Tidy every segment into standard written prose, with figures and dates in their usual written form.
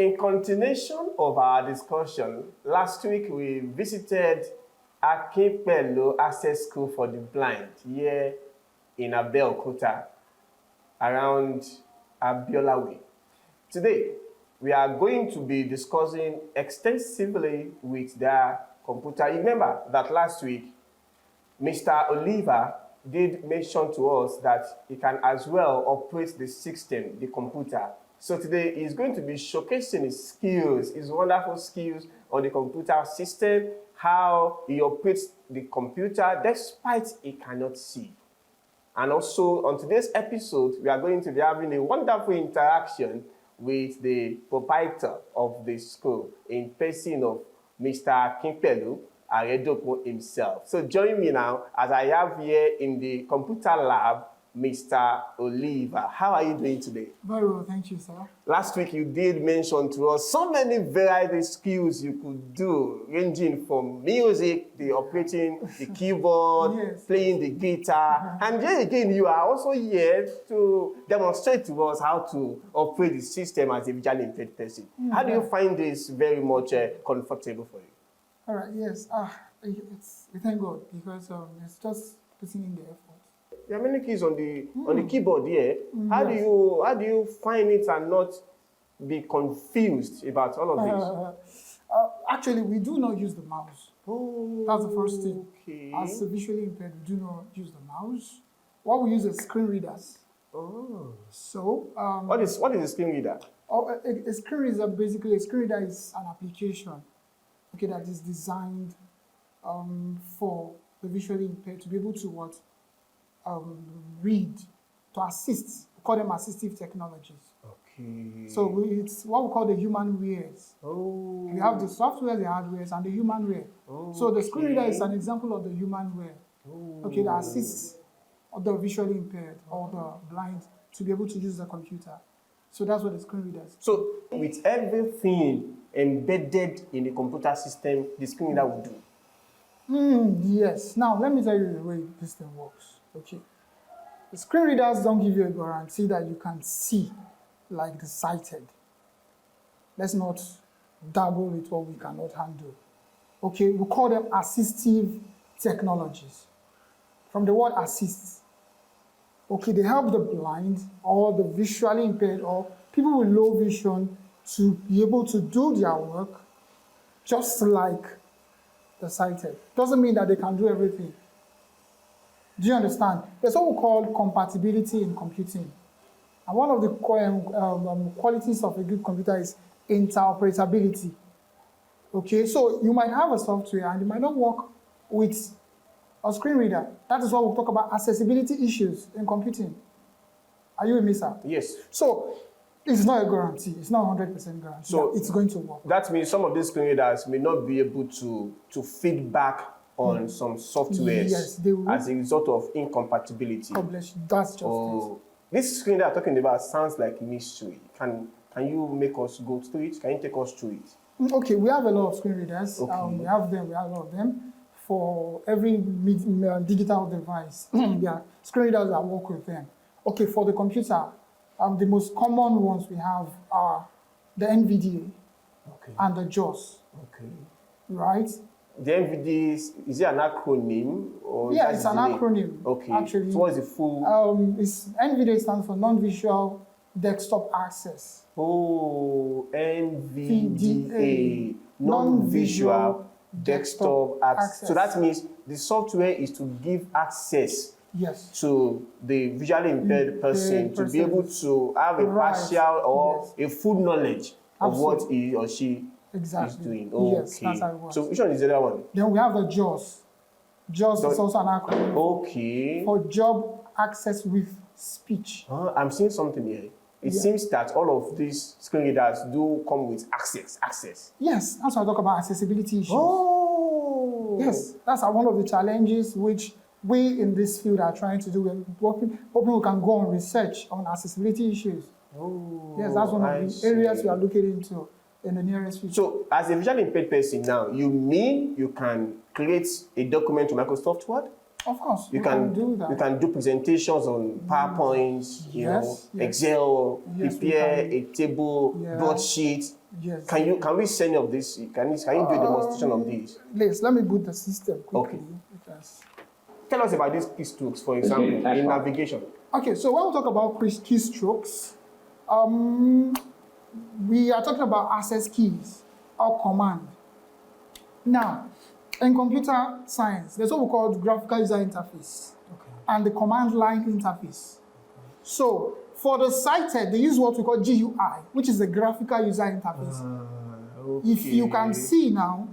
In continuation of our discussion, last week we visited Akinpelu Access School for the Blind here in Abeokuta, around Abiola Way. Today, we are going to be discussing extensively with their computer. You remember that last week, Mr. Oliver did mention to us that he can as well operate the system, the computer. So today he's going to be showcasing his skills, his wonderful skills on the computer system, how he operates the computer despite he cannot see. And also on today's episode, we are going to be having a wonderful interaction with the proprietor of the school in person of Mr. Akinpelu Aredokun himself. So join me now as I have here in the computer lab Mr. Oliver. How are you doing today? Very well, thank you, sir. Last week you did mention to us so many variety skills you could do, ranging from music, the operating the keyboard, yes, playing the guitar, and then again you are also here to demonstrate to us how to operate the system as a visually impaired person. How do you find this very much comfortable for you? All right, yes. We thank God because it's just putting in the effort. There are many keys on the keyboard here. How do you find it and not be confused about all of this? Actually, we do not use the mouse. Oh, that's the first thing. Okay. As visually impaired, we do not use the mouse. What we use is screen readers. Oh. So what is a screen reader? A screen reader basically is an application, okay, that is designed for the visually impaired to be able to read, to assist. We call them assistive technologies. Okay. So it's what we call the human wares. Oh. We have the software, the hardware, and the humanware. Oh, so the screen reader is an example of the humanware. Oh. Okay, that assists the visually impaired or the blind to be able to use the computer. So that's what the screen reader is. So with everything embedded in the computer system, the screen reader will do. Yes. Now let me tell you the way this thing works. Okay. The screen readers don't give you a guarantee that you can see like the sighted. Let's not dabble with what we cannot handle. Okay, we call them assistive technologies. From the word assist. Okay, they help the blind or the visually impaired or people with low vision to be able to do their work just like the sighted. Doesn't mean that they can do everything. Do you understand? There's what we call compatibility in computing. And one of the qualities of a good computer is interoperability. Okay, so you might have a software and it might not work with a screen reader. That is why we talk about accessibility issues in computing. Are you with me, sir? Yes. So it's not a guarantee. It's not 100% guarantee. So it's going to work. That means some of these screen readers may not be able to feed back on some softwares, yes, they will, as a result of incompatibility. That's just it. This screen that I'm talking about sounds like mystery. Can you make us go through it? Can you take us through it? Okay, we have a lot of screen readers. Okay. We have a lot of them. For every digital device, there are screen readers that work with them. Okay, for the computer, the most common ones we have are the NVDA and the JAWS. Okay. Right? The NVDA, is it an acronym? Or yeah, it's an acronym. Okay. Actually, so what is the full? NVDA stands for non-visual desktop access. Oh, NVDA, non-visual desktop access. So that means the software is to give access, yes, to the visually impaired person to be able to have a partial or a full knowledge of what he or she is doing. Okay. Yes, that's how it works. So which one is the other one? Then we have the JAWS. JAWS is also an acronym. Okay. For job access with speech. I'm seeing something here. It seems that all of these screen readers do come with access. Yes, that's why I talk about accessibility issues. Oh. Yes, that's one of the challenges which we in this field are trying to do. We're hoping we can go on research on accessibility issues. Oh. Yes, that's one of the areas we are looking into in the nearest future. So, as a visually impaired person now, you mean you can create a document to Microsoft Word? Of course, you can do that. You can do presentations on PowerPoint, you know, Excel, prepare a table, broadsheet, Yes. Can we send of this? Can you do a demonstration of this? Let me boot the system quickly. Okay. Because... Tell us about these keystrokes, for example, in navigation. Okay, so when we talk about keystrokes, we are talking about access keys or command. Now, in computer science, there's what we call the graphical user interface and the command line interface. So, for the sighted, they use what we call GUI, which is the graphical user interface. Okay. If you can see now,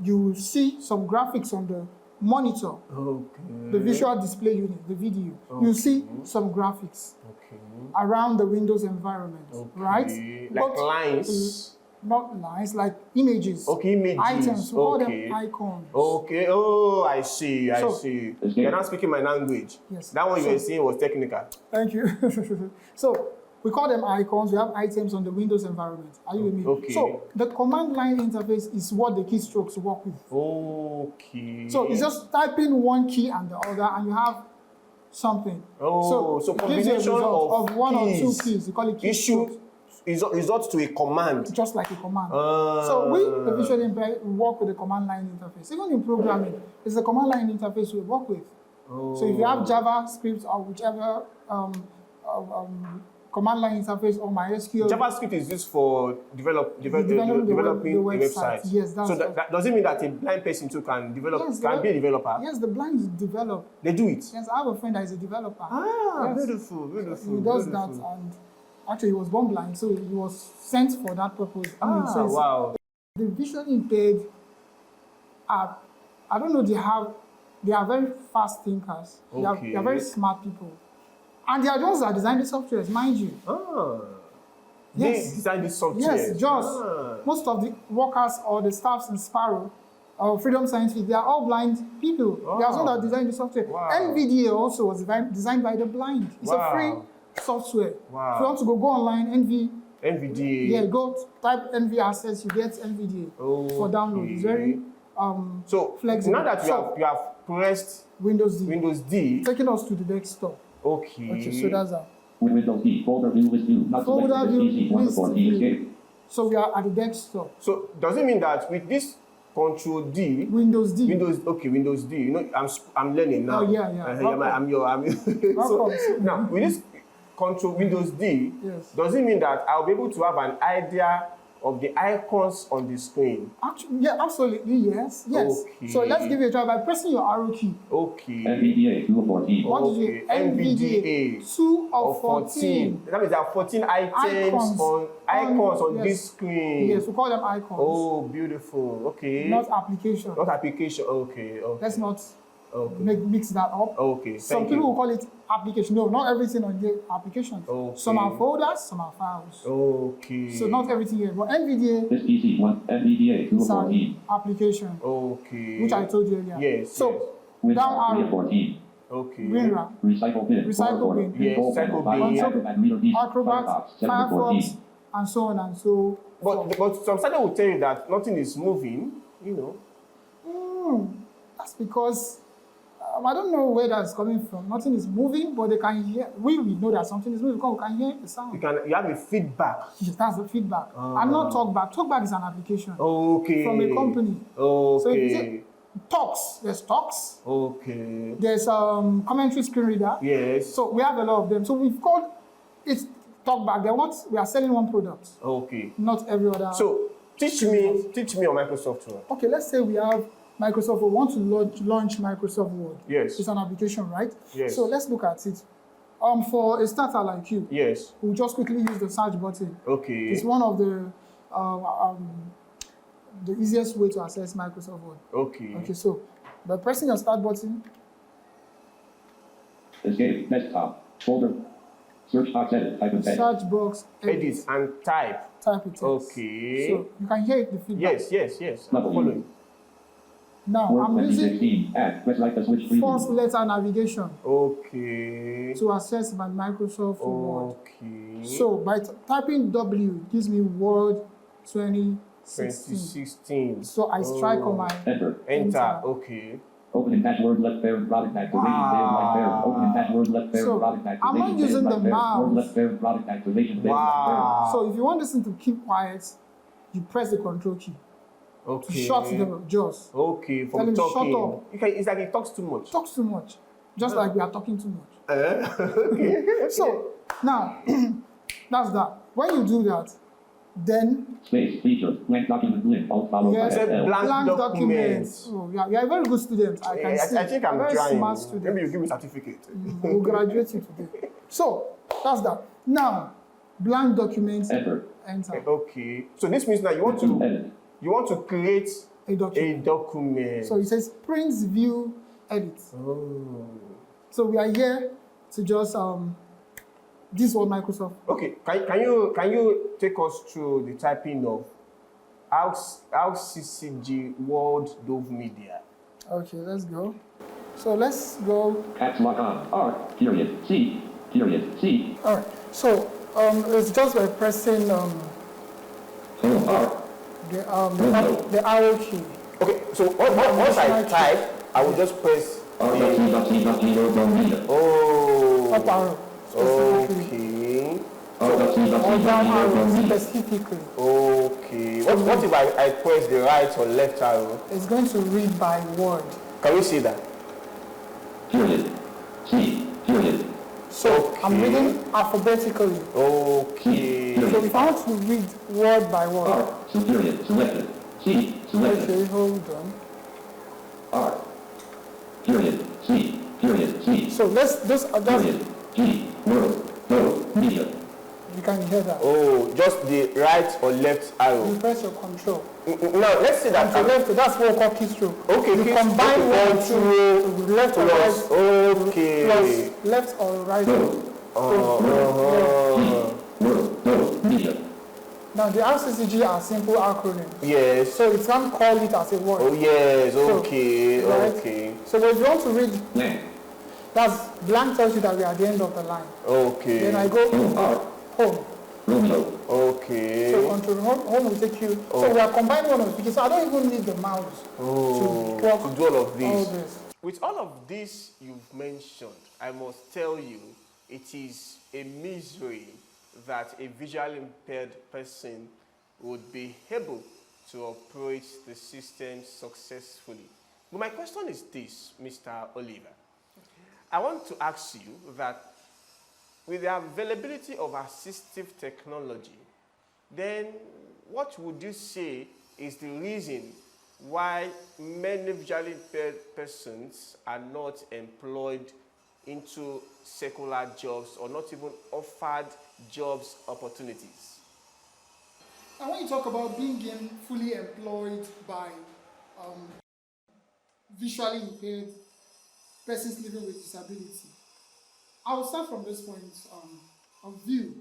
you will see some graphics on the monitor, the visual display unit, the video. You see some graphics around the Windows environment, right? Like lines. Not lines, like images. Okay, images. Items, we call them icons. Okay, oh, I see. You're not speaking my language. Yes. That one you were saying was technical. Thank you. So, we call them icons. We have items on the Windows environment. Are you with me? Okay. So, the command line interface is what the keystrokes work with. Okay. So, it's just typing one key and the other, and you have something. So combination of one or two keys. You call it keystrokes. Result to a command. Just like a command. So we, the visually impaired, work with the command line interface. Even in programming, it's the command line interface we work with. So if you have JavaScript or whichever command line interface or MySQL. JavaScript is used for developing the website. Yes, that's so that does it mean that a blind person too can develop? Yes, can be a developer? Yes, the blind develop. They do it. Yes, I have a friend that is a developer. Yes. Beautiful. He does that, and actually he was born blind, so he was sent for that purpose. So wow. The visually impaired are, I don't know, they are very fast thinkers. They are very smart people. And they are those that design the softwares, mind you. Yes. They design the software. Yes, just most of the workers or the staffs in Sparrow or Freedom Scientific, they are all blind people. They are those that design the software. NVDA also was designed by the blind. It's a free software. If you want to go online, NVDA. Yeah, go type NV Access, you get NVDA for download. It's very flexible. Now that you have pressed Windows D, taking us to the desktop. Okay, so that's how. Windows D, folder view with view, not folder view, escape. So we are at the desktop. So does it mean that with this Control D, Windows D. Windows D. You know, I'm learning now. Oh yeah. I'm so now with this Control Windows D, does it mean that I'll be able to have an idea of the icons on the screen? Actually, yeah, absolutely, yes. Okay. So let's give you a try by pressing your arrow key. Okay. NVDA 2 of 14. What did you? NVDA 2 of 14. That means there are 14 icons on this screen. Yes, we call them icons. Oh, beautiful. Okay. Not application. Not application. Okay. Let's not mix that up. Okay. Some people will call it application. No, not everything on the application. Some are folders, some are files. Okay. So not everything here. But NVDA. This PC one NVDA 2 of 14. Application. Okay. Which I told you earlier. Yes. So with down arrow. 14. Okay. Green wrap. Recycle bin. Recycle bin. Yes. Recycle bin. Acrobat, Firefox, and so on and so forth. But some site will tell you that nothing is moving. You know. That's because. I don't know where that's coming from. Nothing is moving, but they can hear. We know that something is moving because we can hear the sound. You have a feedback. Yes, that's the feedback. And not talkback. Talkback is an application. Okay. From a company. Okay. So if you say talks, there's talks. Okay. There's commentary screen reader. Yes. So we have a lot of them. So we've called it talkback. We are selling one product. Okay. Not every other. So teach me on Microsoft Word. Okay, let's say we have Microsoft Word. We want to launch Microsoft Word. Yes. It's an application, right? Yes. So let's look at it. For a starter like you, yes, we'll just quickly use the search button. Okay. It's one of the easiest way to access Microsoft Word. Okay. Okay, so by pressing your start button. Escape, desktop, folder, search box, edit, type and text. Search box, edit and type. Type it. Okay. So you can hear the feedback. Yes. I'm following. Now Word I'm using first letter navigation. Okay. To access my Microsoft Word. Okay. So by typing W, it gives me Word 2016. So I strike on my enter. Okay. Opening password left parent product activation failed right parent. Opening password left parent So, product activation I'm not failed using the right parent. Word mouse. left parent product activation failed right parent. Wow. So if you want this thing to keep quiet, you press the control key to Okay. shut the jaws. Okay, Tell from him, shut talking. up. It's like he talks too much. Talks too much. Just like we are talking too much. Okay. So now that's that. When you do that, then Space feature blank document link alt followed by yes, It's a FL. blank document. documents. Oh, yeah, you're a very good student. I can see. I think You're I'm a very trying. smart student. Maybe you give me a certificate. We'll graduate you today. So that's that. Now, blank documents. Enter. Enter Okay. So this means now To edit. you want to create a document. a document. So it says print, view, edit. Oh. So we are here to just this is what Microsoft. Okay. Can you take us through the typing of how CCG World Dove Media? Okay, let's go. So let's go. Caps lock on. R period C period C. All right. So it's just by pressing R. the arrow key. Okay. So once I type, I will just press. Oh. Up arrow. Okay. Or down arrow specifically. Okay. What if I press the right or left arrow? It's going to read by word. Can we see that? Period C period. So I'm Okay. reading alphabetically. Okay. So if I want to read word by word. R period selected. C selected. Okay, hold on. R period C period C. So let's just Period G world no media. you can hear that. Oh, just the right or left arrow. You press your control. Now let's say that. To left, that's what we call keystroke. Okay. You keystroke combine one and two. control So left or plus. right. Okay. Plus left or right. World no media. Now the RCCG are simple acronyms. Yes. So you can't call it as a word. Oh yes. So, Okay. right? Okay. So if you want to read, Blank. that's blank tells you that we are at the end of the line. Okay. Then I go R home. Romeo. Okay. So control home will take you. So we are combining one of because I don't even need the mouse Oh, to work to do all of this. all this. With all of this you've mentioned, I must tell you, it is a misery that a visually impaired person would be able to operate the system successfully. But my question is this, Mr. Oliver. I want to ask you that with the availability of assistive technology, then what would you say is the reason why many visually impaired persons are not employed into secular jobs or not even offered jobs opportunities? And when you talk about being fully employed by visually impaired persons living with disability, I will start from this point of view.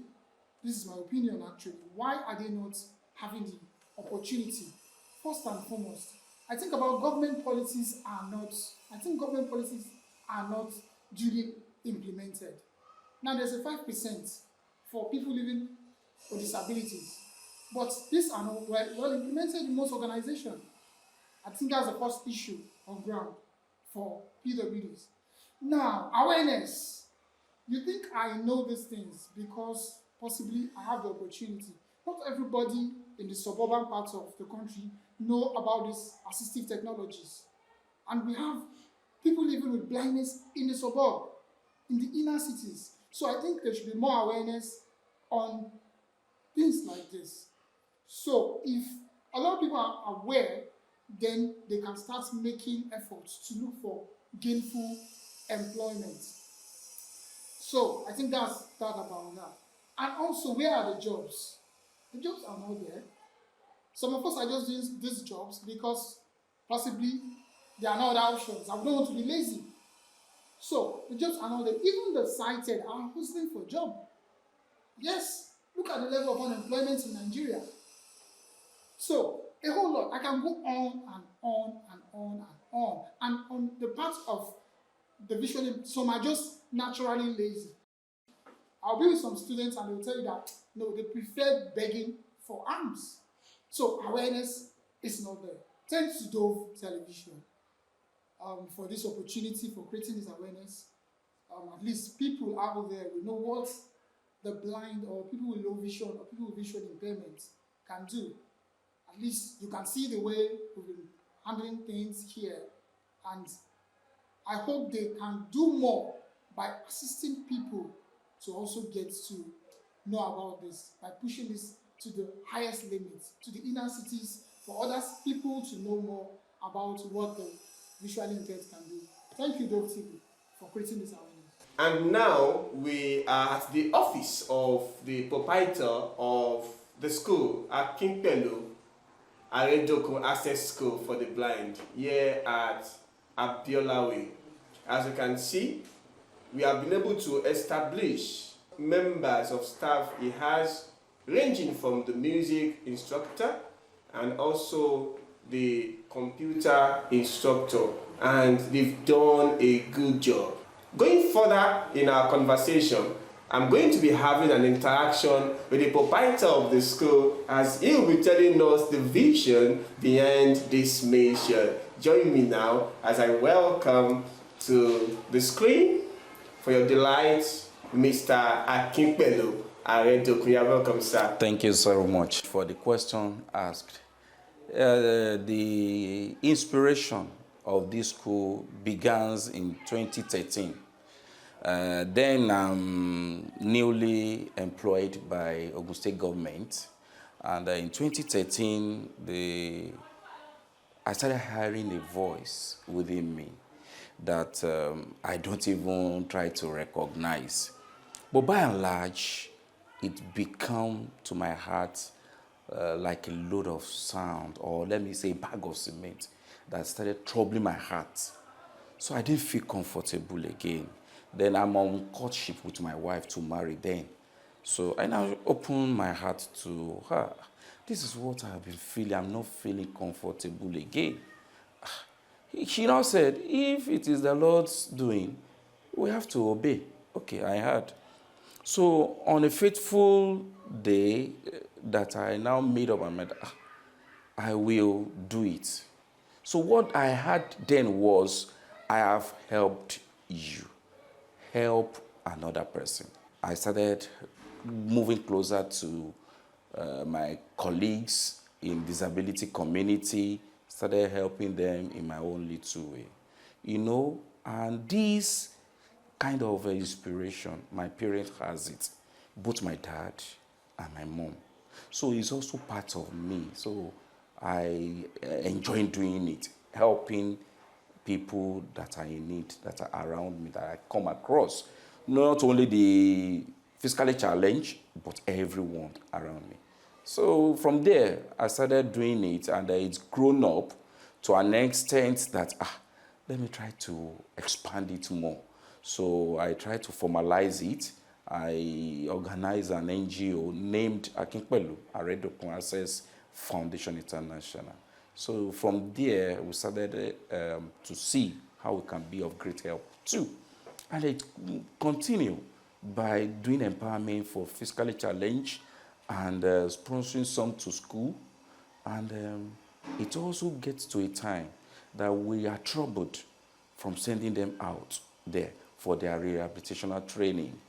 This is my opinion actually. Why are they not having the opportunity? First and foremost, I think government policies are not duly implemented. Now there's a 5% for people living with disabilities, but these are not well implemented in most organizations. I think that's the first issue on ground for PWDs. Now, awareness. You think I know these things because possibly I have the opportunity. Not everybody in the suburban parts of the country know about these assistive technologies. And we have people living with blindness in the suburb, in the inner cities. So I think there should be more awareness on things like this. So if a lot of people are aware, then they can start making efforts to look for gainful employment. So I think that's that about that. And also, where are the jobs? The jobs are not there. Some of us are just doing these jobs because possibly there are no other options. I don't want to be lazy. So the jobs are not there. Even the sighted are hustling for a job. Yes, look at the level of unemployment in Nigeria. So a whole lot. I can go on and on and on and on. And on the part of the visually, some are just naturally lazy. I'll be with some students and they'll tell you that no, they prefer begging for alms. So awareness is not there. Thanks to Dove Television, for this opportunity, for creating this awareness. At least people out there will know what the blind or people with low vision or people with visual impairments can do. At least you can see the way we've been handling things here, and I hope they can do more by assisting people to also get to know about this, by pushing this to the highest limits, to the inner cities, for other people to know more about what the visually impaired can do. Thank you, Dove TV, for creating this awareness. And now we are at the office of the proprietor of the school, Akinpelu Aredokun School for the Blind, here at Abiola Way. As you can see, we have been able to establish members of staff he has, ranging from the music instructor and also the computer instructor, and they've done a good job. Going further in our conversation, I'm going to be having an interaction with the proprietor of the school as he will be telling us the vision behind this mission. Join me now as I welcome to the screen, for your delight, Mr. Akinpelu Aredokun. You're welcome, sir. Thank you so much for the question asked. The inspiration of this school begins in 2013. Then I'm newly employed by Ogun State government, and in 2013, I started hearing a voice within me that I don't even try to recognize. But by and large, it became to my heart like a load of sand, or let me say a bag of cement that started troubling my heart. So I didn't feel comfortable again. Then I'm on courtship with my wife to marry then. So I now opened my heart to her. This is what I've been feeling. I'm not feeling comfortable again. She now said, if it is the Lord's doing, we have to obey. Okay, I heard. So on a fateful day that I now made up my mind, I will do it. So what I had then was, I have helped you. Help another person. I started moving closer to my colleagues in disability community, started helping them in my own little way. And this kind of inspiration, my parents has it, both my dad and my mom. So it's also part of me. So I enjoy doing it, helping people that are in need, that are around me, that I come across. Not only the physically challenged, but everyone around me. So from there, I started doing it, and it's grown up to an extent that, let me try to expand it more. So I tried to formalize it. I organized an NGO named Akinpelu Aredokun Foundation International. So from there, we started to see how we can be of great help too. And it continued by doing empowerment for physically challenged and sponsoring some to school. And it also gets to a time that we are troubled from sending them out there for their rehabilitational training.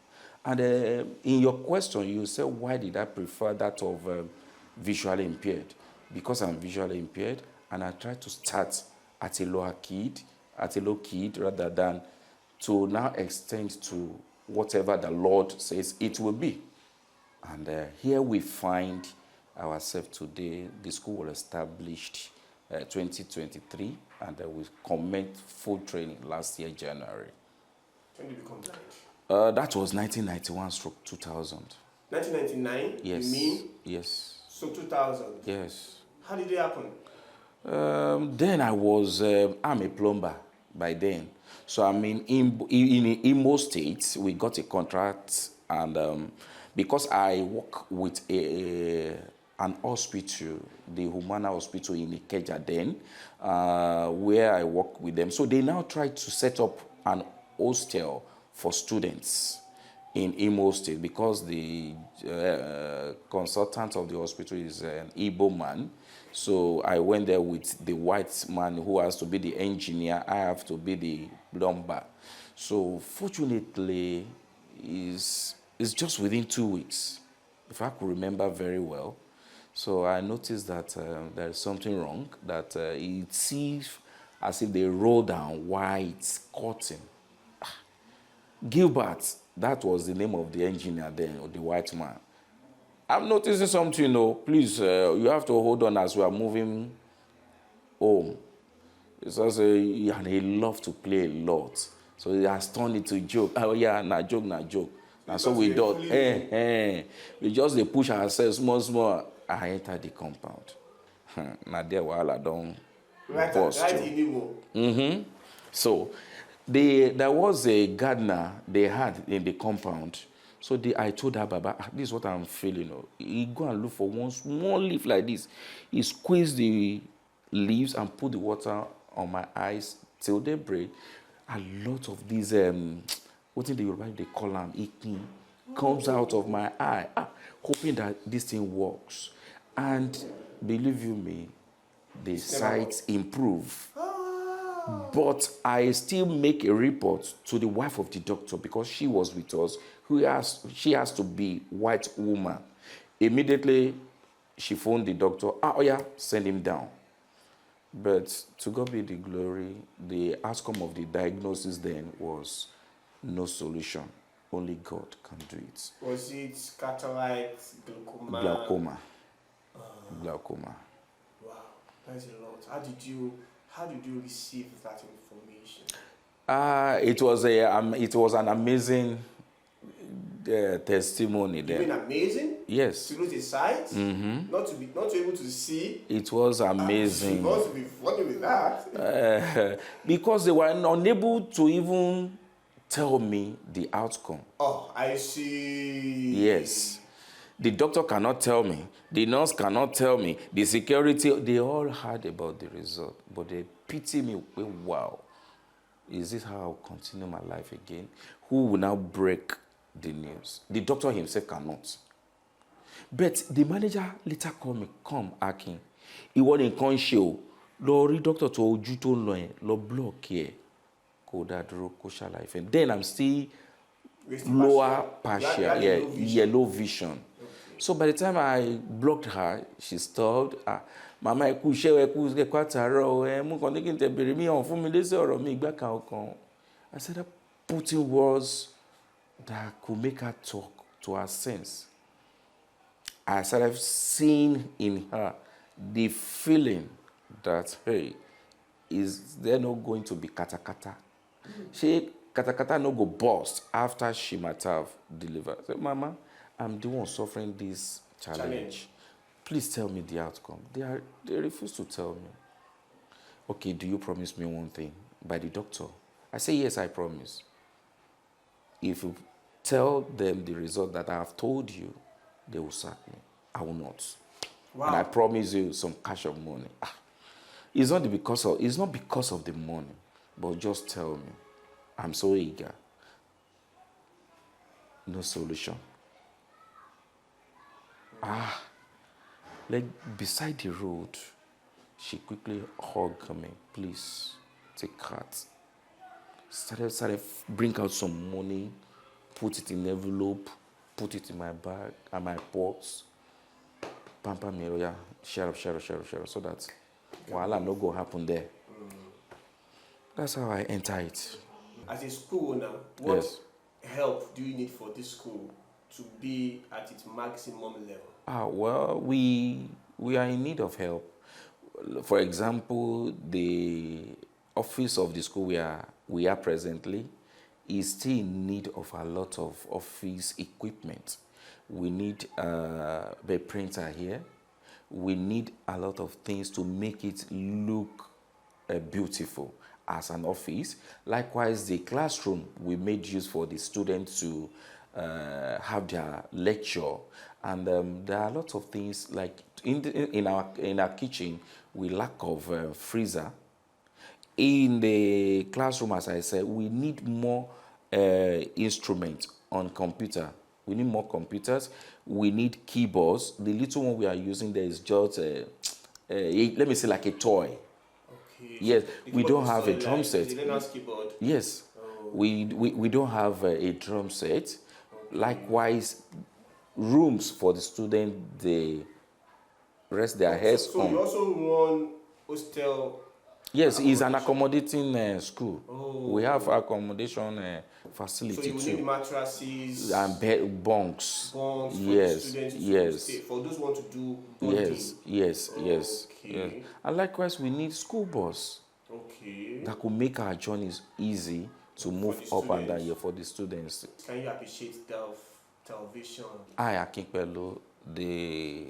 And in your question, you said, why did I prefer that of visually impaired? Because I'm visually impaired, and I try to start at a low kid, rather than to now extend to whatever the Lord says it will be. And here we find ourselves today. The school was established 2023, and we commenced full training last year, January. When did you become blind? That was 1991/2000. 1999? Yes. You mean? Yes. So 2000? Yes. How did it happen? Then I'm a plumber by then. So I mean, in Imo State, we got a contract, and because I work with an hospital, the Humana Hospital in Ikeja then, where I work with them. So they now try to set up an hostel for students, in Imo State because the consultant of the hospital is an Igbo man. So I went there with the white man who has to be the engineer. I have to be the plumber. So fortunately, it's just within 2 weeks, if I could remember very well. So I noticed that there is something wrong, that it seems as if they roll down white curtain. Gilbert, that was the name of the engineer then, or the white man. I'm noticing something, please, you have to hold on as we are moving home. It's also, and he loved to play a lot. So he has turned it to joke. Oh yeah, na joke, na joke. And so we do. We just they push ourselves small. I entered the compound. Now there while I don't burst. So there was a gardener they had in the compound. So I told her, Baba, this is what I'm feeling. He go and look for one small leaf like this. He squeezed the leaves and put the water on my eyes till they break. A lot of these, what in the Yoruba they call them, ikin, comes out of my eye, hoping that this thing works. And believe you me, the sight improve. But I still make a report to the wife of the doctor because she was with us. She has to be white woman. Immediately, she phoned the doctor. Oh yeah, send him down. But to God be the glory, the outcome of the diagnosis then was no solution. Only God can do it. Was it cataract, glaucoma? Glaucoma. Wow, that's a lot. How did you receive that information? It was an amazing testimony then. You mean amazing? Yes. To lose his sight? Mm-hmm. Not to be able to see? It was amazing. You must be funny with that. Because they were unable to even tell me the outcome. Oh, I see. Yes. The doctor cannot tell me. The nurse cannot tell me. The security, they all heard about the result. But they pity me. Wow. Is this how I'll continue my life again? Who will now break the news? The doctor himself cannot. But the manager later called me, come, Akin. He was in conscious. Lord, doctor to ojú tó lọ yẹn, lọ block here. Kó dá dúró, kó ṣàlàyé fún. Then I'm still lower partial, yellow vision. Okay. So by the time I blocked her, she stopped. Mama, ẹ kú iṣẹ́, ẹ kú àtàárọ̀, ẹ mú kan ní kí n tẹ bèrè mí hàn fún mi lésì ọ̀rọ̀ mi ìgbà kan ọ̀kan. I started putting words that could make her talk to her sense. I started seeing in her the feeling that, hey, is there not going to be kata-kata? She kata-kata no go burst after she might have delivered. I said, Mama, I'm the one suffering this challenge. Please tell me the outcome. They refuse to tell me. Okay, do you promise me one thing? By the doctor. I say, yes, I promise. If you tell them the result that I have told you, they will sack me. I will not. Wow. And I promise you some cash of money. It's not because of the money, but just tell me. I'm so eager. No solution. Like beside the road, she quickly hugged me. Please, take heart. Started bring out some money, put it in envelope, put it in my bag and my purse. Pamper me, yeah, share up, so that wahala no go happen there. That's how I enter it. As a school owner, what help do you need for this school to be at its maximum level? Well, we are in need of help. For example, the office of the school we are presently is still in need of a lot of office equipment. We need a printer here. We need a lot of things to make it look beautiful as an office. Likewise, the classroom we made use for the students to have their lecture. And there are lots of things like in our kitchen, we lack of freezer. In the classroom, as I said, we need more instruments on computer. We need more computers. We need keyboards. The little one we are using there is just, let me say, like a toy. Okay. Yes, The we keyboard don't is have a solid, drum like, set. it's a learner's keyboard. Yes, we don't have a drum set. Likewise, rooms for the student, they rest their heads So you on. also run hostel. Yes, it's an accommodation? accommodating school. We have accommodation So facility you will too. need mattresses, And bed bunks. bunks for the Yes, students to stay. yes, For those who want to do bonding. yes, yes, yes, yes. Okay. And likewise, we need school bus Okay. that could make our journeys easy to move the up and down students. here for the students. Can you appreciate the television? I, Akinpelu, the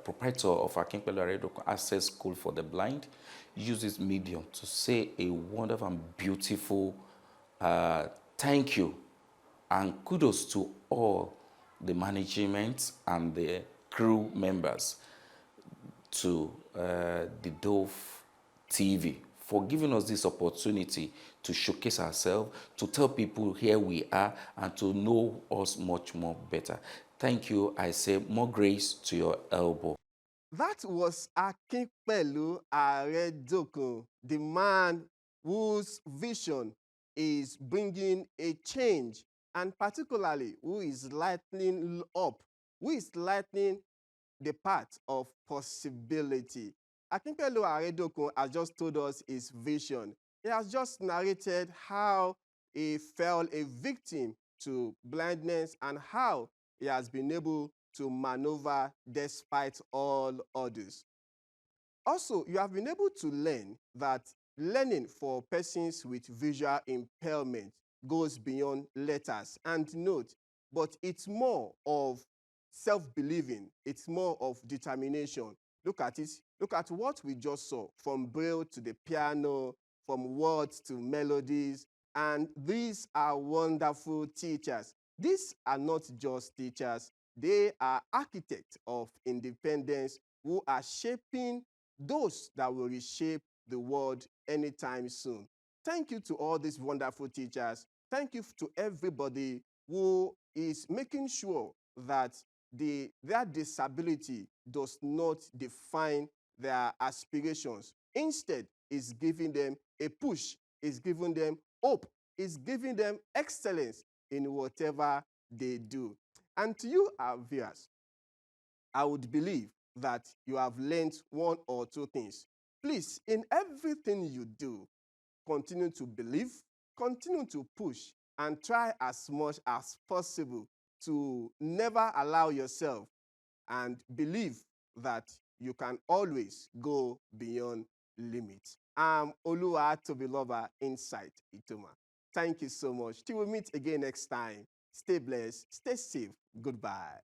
proprietor of Akinpelu Aredokun School for the Blind, use this medium to say a wonderful and beautiful thank you and kudos to all the management and the crew members, to the Dove TV for giving us this opportunity to showcase ourselves, to tell people here we are, and to know us much more better. Thank you. I say more grace to your elbow. That was Akinpelu Aredokun, the man whose vision is bringing a change, and particularly who is lightening up, who is lightening the path of possibility. Akinpelu Aredokun has just told us his vision. He has just narrated how he fell a victim to blindness and how he has been able to maneuver despite all odds. Also, you have been able to learn that learning for persons with visual impairment goes beyond letters and notes, but it's more of self-believing. It's more of determination. Look at it. Look at what we just saw, from braille to the piano, from words to melodies, and these are wonderful teachers. These are not just teachers. They are architects of independence who are shaping those that will reshape the world anytime soon. Thank you to all these wonderful teachers. Thank you to everybody who is making sure that their disability does not define their aspirations. Instead, it's giving them a push, it's giving them hope, it's giving them excellence in whatever they do. And to you, our viewers, I would believe that you have learned one or two things. Please, in everything you do, continue to believe, continue to push, and try as much as possible to never allow yourself, and believe that you can always go beyond limits. I'm Oluwatobiloba Itoma. Thank you so much. Till we meet again next time. Stay blessed, stay safe. Goodbye.